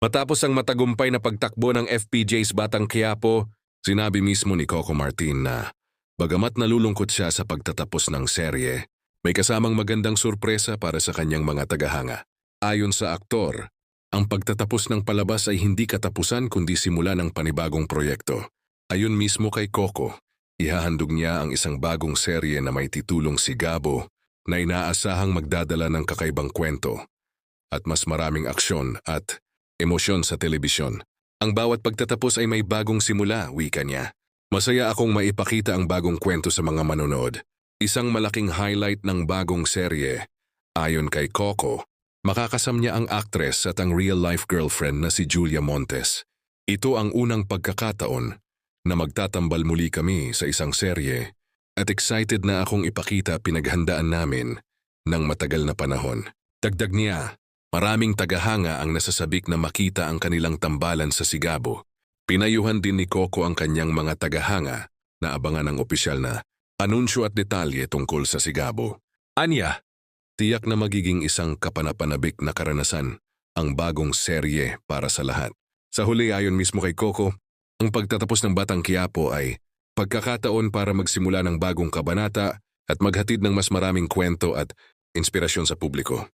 Matapos ang matagumpay na pagtakbo ng FPJ's Batang Quiapo, sinabi mismo ni Coco Martin na bagamat nalulungkot siya sa pagtatapos ng serye, may kasamang magandang sorpresa para sa kanyang mga tagahanga. Ayon sa aktor, ang pagtatapos ng palabas ay hindi katapusan kundi simula ng panibagong proyekto. Ayon mismo kay Coco, ihahandog niya ang isang bagong serye na may titulong Sigabo na inaasahang magdadala ng kakaibang kwento at mas maraming aksyon at emosyon sa telebisyon. Ang bawat pagtatapos ay may bagong simula, wika niya. Masaya akong maipakita ang bagong kwento sa mga manonood. Isang malaking highlight ng bagong serye. Ayon kay Coco, makakasam niya ang actress at ang real-life girlfriend na si Julia Montes. Ito ang unang pagkakataon na magtatambal muli kami sa isang serye at excited na akong ipakita pinaghandaan namin ng matagal na panahon. Dagdag niya, maraming tagahanga ang nasasabik na makita ang kanilang tambalan sa Sigabo. Pinayuhan din ni Coco ang kanyang mga tagahanga na abangan ang opisyal na anunsyo at detalye tungkol sa Sigabo. Anya, tiyak na magiging isang kapanapanabik na karanasan ang bagong serye para sa lahat. Sa huli, ayon mismo kay Coco, ang pagtatapos ng Batang Quiapo ay pagkakataon para magsimula ng bagong kabanata at maghatid ng mas maraming kwento at inspirasyon sa publiko.